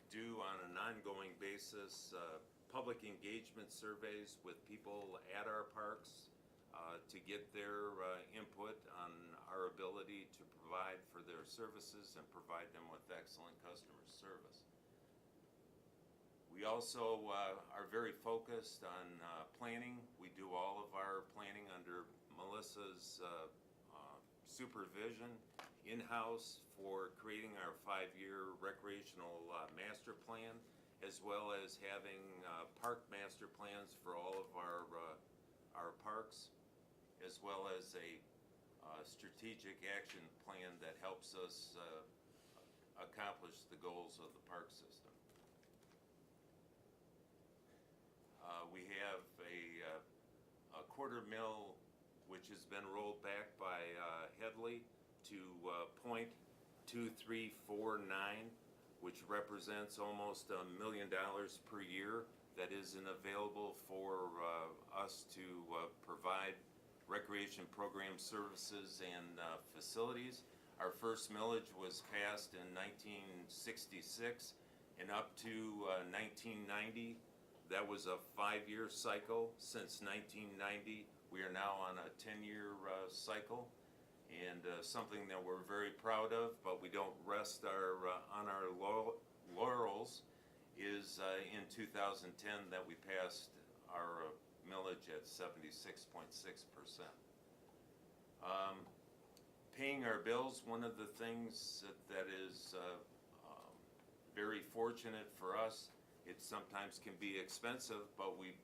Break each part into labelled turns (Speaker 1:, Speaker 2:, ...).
Speaker 1: do on an ongoing basis public engagement surveys with people at our parks to get their input on our ability to provide for their services and provide them with excellent customer service. We also are very focused on planning. We do all of our planning under Melissa's supervision in-house for creating our 5-year recreational master plan, as well as having park master plans for all of our parks, as well as a strategic action plan that helps us accomplish the goals of the park system. We have a quarter mil which has been rolled back by Headley to .2349, which represents almost $1 million per year that isn't available for us to provide recreation program services and facilities. Our first millage was passed in 1966, and up to 1990, that was a 5-year cycle. Since 1990, we are now on a 10-year cycle, and something that we're very proud of, but we don't rest on our laurels, is in 2010 that we passed our millage at 76.6%. Paying our bills, one of the things that is very fortunate for us, it sometimes can be expensive, but we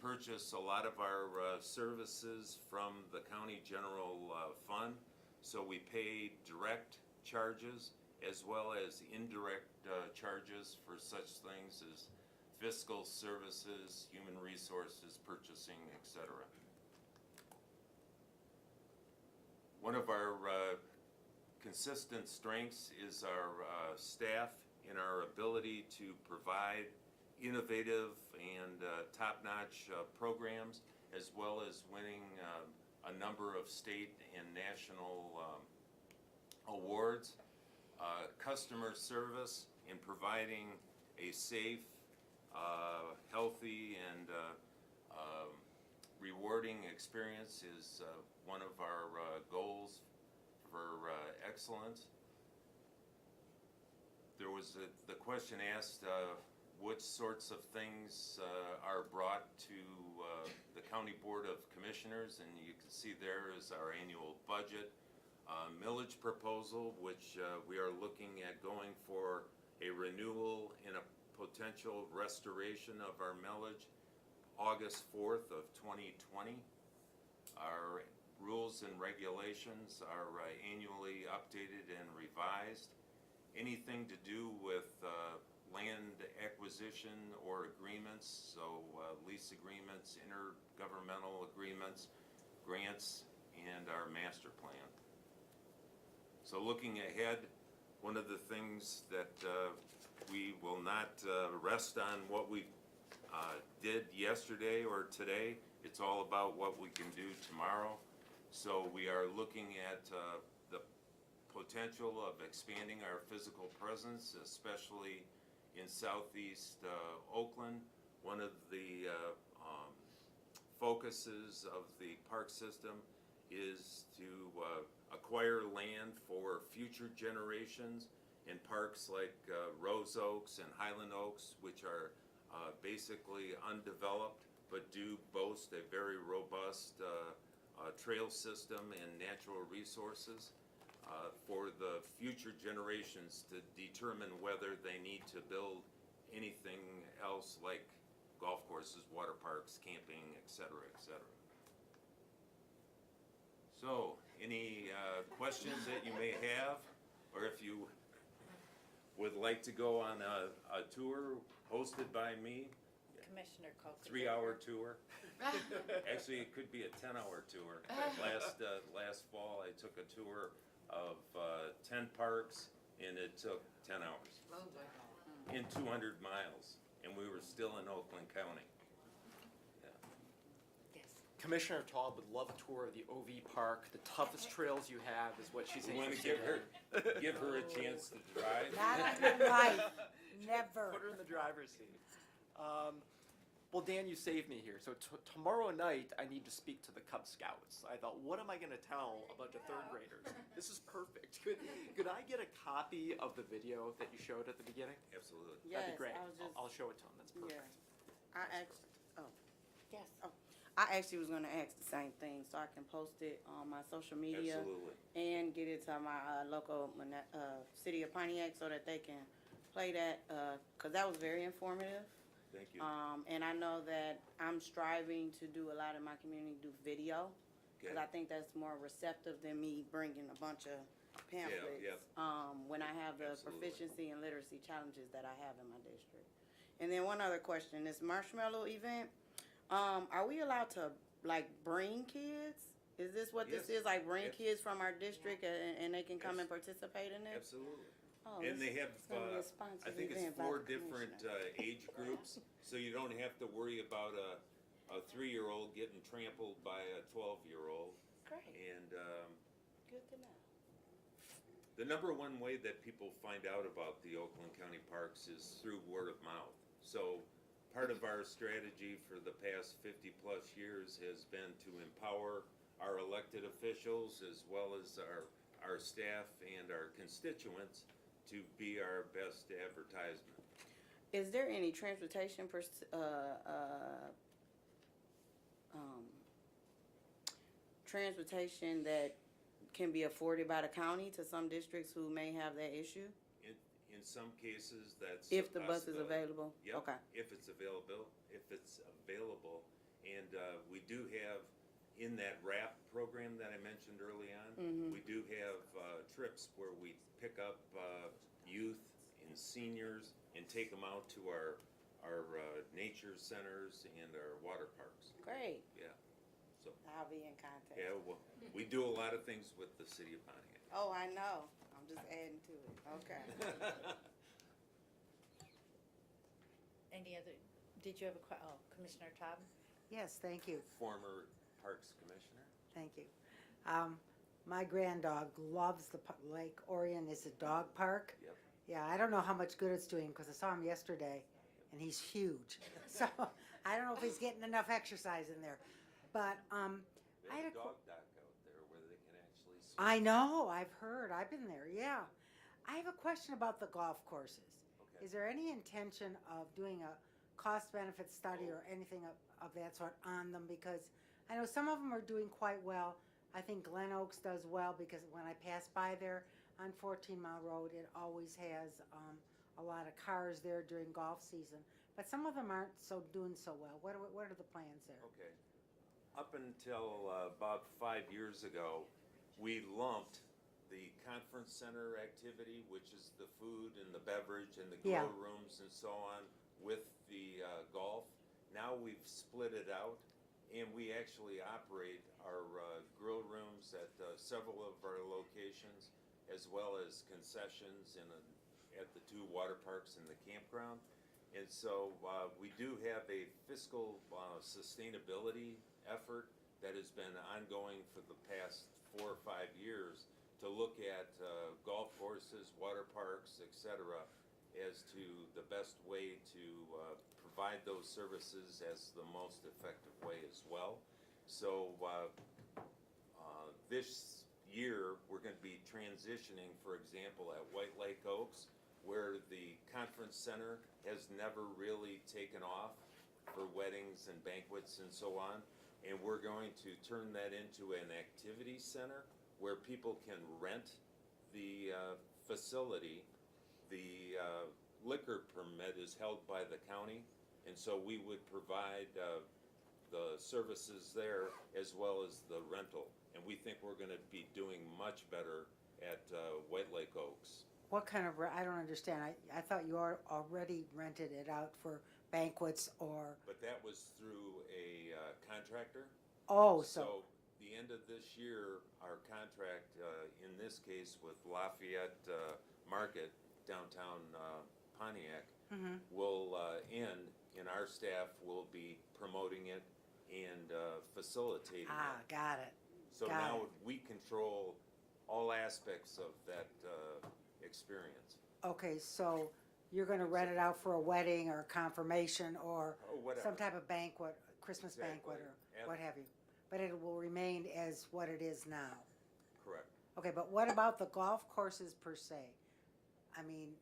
Speaker 1: purchase a lot of our services from the county general fund, so we pay direct charges as well as indirect charges for such things as fiscal services, human resources, purchasing, etc. One of our consistent strengths is our staff in our ability to provide innovative and top-notch programs, as well as winning a number of state and national awards. Customer service in providing a safe, healthy, and rewarding experience is one of our goals for excellence. There was the question asked, what sorts of things are brought to the County Board of Commissioners, and you can see there is our annual budget, millage proposal, which we are looking at going for a renewal and a potential restoration of our millage August 4th of 2020. Our rules and regulations are annually updated and revised. Anything to do with land acquisition or agreements, so lease agreements, intergovernmental agreements, grants, and our master plan. So looking ahead, one of the things that we will not rest on what we did yesterday or today. It's all about what we can do tomorrow. So we are looking at the potential of expanding our physical presence, especially in southeast Oakland. One of the focuses of the park system is to acquire land for future generations in parks like Rose Oaks and Highland Oaks, which are basically undeveloped but do boast a very robust trail system and natural resources for the future generations to determine whether they need to build anything else like golf courses, water parks, camping, etc., etc. So, any questions that you may have, or if you would like to go on a tour hosted by me,
Speaker 2: Commissioner Koch.
Speaker 1: 3-hour tour. Actually, it could be a 10-hour tour. Last fall, I took a tour of 10 parks, and it took 10 hours. In 200 miles, and we were still in Oakland County. Yeah.
Speaker 2: Yes.
Speaker 3: Commissioner Taub would love a tour of the OV Park. The toughest trails you have is what she's
Speaker 1: We want to
Speaker 3: interested in.
Speaker 1: give her a chance to drive.
Speaker 2: Not on your life.
Speaker 4: Never.
Speaker 3: Put her in the driver's seat. Well, Dan, you saved me here. So tomorrow night, I need to speak to the Cub Scouts. I thought, what am I going to tell a bunch of third graders? This is perfect. Could I get a copy of the video that you showed at the beginning?
Speaker 1: Absolutely.
Speaker 3: That'd be great.
Speaker 5: I was just,
Speaker 3: I'll show it to them. That's perfect.
Speaker 5: I actually,
Speaker 2: Yes.
Speaker 5: I actually was gonna ask the same thing, so I can post it on my social media
Speaker 1: Absolutely.
Speaker 5: and get it to my local city of Pontiac so that they can play that, cause that was very informative.
Speaker 1: Thank you.
Speaker 5: And I know that I'm striving to do a lot in my community, do video,
Speaker 1: Okay.
Speaker 5: cause I think that's more receptive than me bringing a bunch of pamphlets.
Speaker 1: yeah.
Speaker 5: When I have the
Speaker 1: Absolutely.
Speaker 5: proficiency and literacy challenges that I have in my district. And then one other question, this marshmallow event, are we allowed to like bring kids? Is this what this
Speaker 1: Yes.
Speaker 5: is, like bring
Speaker 1: Yes.
Speaker 5: kids from our district and they can come and
Speaker 1: Yes.
Speaker 5: participate in this?
Speaker 1: Absolutely.
Speaker 5: Oh,
Speaker 1: And
Speaker 5: this
Speaker 1: they have,
Speaker 5: is gonna be a sponsored
Speaker 1: I think it's
Speaker 5: event by
Speaker 1: 4
Speaker 5: the
Speaker 1: different
Speaker 5: commissioner.
Speaker 1: age groups, so you don't have to worry about a 3-year-old getting trampled by a 12-year-old.
Speaker 5: Great,
Speaker 1: And
Speaker 5: good to know.
Speaker 1: the number one way that people find out about the Oakland County Parks is through word of mouth. So part of our strategy for the past 50-plus years has been to empower our elected officials as well as our staff and our constituents to be our best advertisement.
Speaker 5: Is there any transportation transportation that can be afforded by the county to some districts who may have that issue?
Speaker 1: In some cases, that's
Speaker 5: If
Speaker 1: a
Speaker 5: the bus is
Speaker 1: possibility.
Speaker 5: available?
Speaker 1: Yep,
Speaker 5: Okay.
Speaker 1: if it's available, and we do have, in that RAP program that I mentioned early on,
Speaker 5: Mhm.
Speaker 1: we do have trips where we pick up youth and seniors and take them out to our nature centers and our water parks.
Speaker 5: Great,
Speaker 1: Yeah, so,
Speaker 5: I'll be in contact.
Speaker 1: yeah, well, we do a lot of things with the city of Pontiac.
Speaker 5: Oh, I know, I'm just adding to it, okay.
Speaker 2: Any other, did you have Commissioner Taub?
Speaker 4: Yes, thank you,
Speaker 1: Former Parks Commissioner.
Speaker 4: thank you. My granddog loves the Lake Orion is a dog park.
Speaker 1: Yep.
Speaker 4: Yeah, I don't know how much good it's doing because I saw him yesterday and he's huge. So I don't know if he's getting enough exercise in there. But
Speaker 1: They
Speaker 4: I
Speaker 1: have
Speaker 4: had
Speaker 1: a
Speaker 4: a
Speaker 1: dog dock out there where they can actually swim.
Speaker 4: I know, I've heard, I've been there, yeah. I have a question about the golf courses.
Speaker 1: Okay.
Speaker 4: Is there any intention of doing a cost-benefit study or anything of that sort on them? Because I know some of them are doing quite well. I think Glen Oaks does well because when I pass by there on 14 Mile Road, it always has a lot of cars there during golf season. But some of them aren't doing so well. What are the plans there?
Speaker 1: Okay. Up until about 5 years ago, we lumped the conference center activity, which is the food and the beverage and the
Speaker 4: Yeah.
Speaker 1: grill rooms and so on, with the golf. Now we've split it out, and we actually operate our grill rooms at several of our locations, as well as concessions at the 2 water parks and the campground. And so we do have a fiscal sustainability effort that has been ongoing for the past 4 or 5 years to look at golf courses, water parks, et cetera, as to the best way to provide those services as the most effective way as well. So this year, we're going to be transitioning, for example, at White Lake Oaks, where the conference center has never really taken off for weddings and banquets and so on. And we're going to turn that into an activity center where people can rent the facility. The liquor permit is held by the county, and so we would provide the services there as well as the rental. And we think we're gonna be doing much better at White Lake Oaks.
Speaker 4: What kind of, I don't understand. I thought you already rented it out for banquets or,
Speaker 1: But that was through a contractor.
Speaker 4: oh,
Speaker 1: So the end of this year, our contract, in this case with Lafayette Market, downtown Pontiac, will end, and our staff will be promoting it and facilitating it.
Speaker 4: got it.
Speaker 1: So
Speaker 4: got
Speaker 1: now
Speaker 4: it.
Speaker 1: we control all aspects of that experience.
Speaker 4: Okay, so you're gonna rent it out for a wedding or a confirmation or
Speaker 1: Or whatever.
Speaker 4: some type of banquet, Christmas banquet
Speaker 1: Exactly.
Speaker 4: or
Speaker 1: And-
Speaker 4: what have you. But it will remain as what it is now.
Speaker 1: Correct.
Speaker 4: Okay, but what about the golf courses per se? I mean,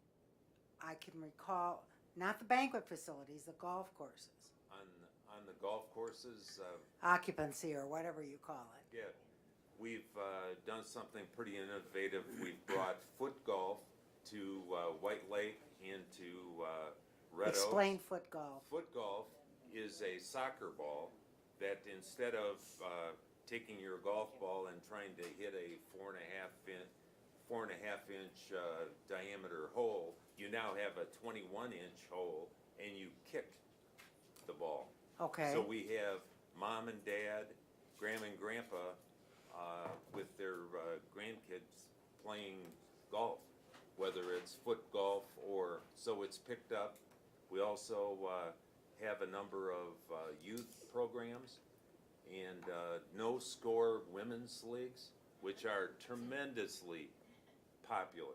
Speaker 4: I can recall, not the banquet facilities, the golf courses,
Speaker 1: On the golf courses,
Speaker 4: occupancy or whatever you call it.
Speaker 1: yeah, we've done something pretty innovative. We've brought foot golf to White Lake and to Red Oaks.
Speaker 4: Explain foot golf.
Speaker 1: Foot golf is a soccer ball that instead of taking your golf ball and trying to hit a 4.5 inch diameter hole, you now have a 21-inch hole and you kick the ball.
Speaker 4: Okay,
Speaker 1: So we have mom and dad, grandma and grandpa, with their grandkids playing golf, whether it's foot golf or, so it's picked up. We also have a number of youth programs and no score women's leagues, which are tremendously popular.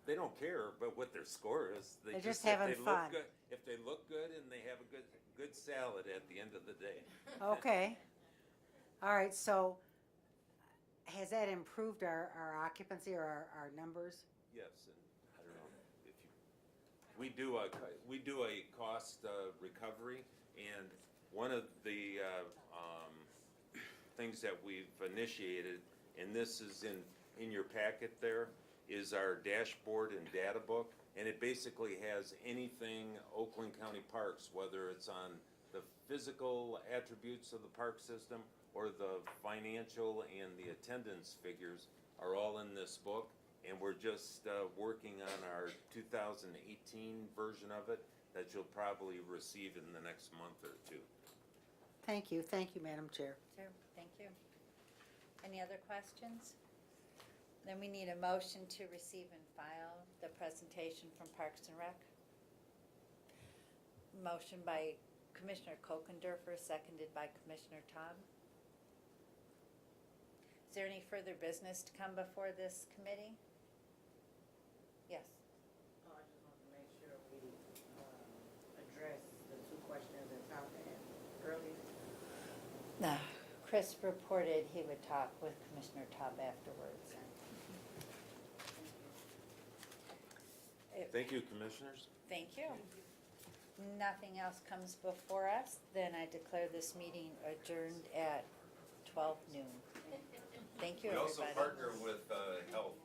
Speaker 1: They don't care about what their score is.
Speaker 4: They're just
Speaker 1: if
Speaker 4: having
Speaker 1: they look
Speaker 4: fun.
Speaker 1: good- If they look good and they have a good salad at the end of the day.
Speaker 4: okay. All right, so has that improved our occupancy or our numbers?
Speaker 1: Yes, and I don't know if you, we do a cost recovery, and one of the things that we've initiated, and this is in your packet there, is our dashboard and data book, and it basically has anything Oakland County Parks, whether it's on the physical attributes of the park system or the financial and the attendance figures are all in this book. And we're just working on our 2018 version of it that you'll probably receive in the next month or two.
Speaker 4: Thank you, Madam Chair.
Speaker 2: Sure, thank you. Any other questions? Then we need a motion to receive and file the presentation from Parks and Rec. Motion by Commissioner Kokendorfer, seconded by Commissioner Todd. Is there any further business to come before this committee? Yes.
Speaker 5: Oh, I just want to make sure we address the two questions that Tom had earlier.
Speaker 2: No. Chris reported he would talk with Commissioner Todd afterwards.
Speaker 1: Thank you, commissioners.
Speaker 2: Thank you. Nothing else comes before us, then I declare this meeting adjourned at 12 noon. Thank you,
Speaker 1: We also
Speaker 2: everybody.
Speaker 1: partner with Health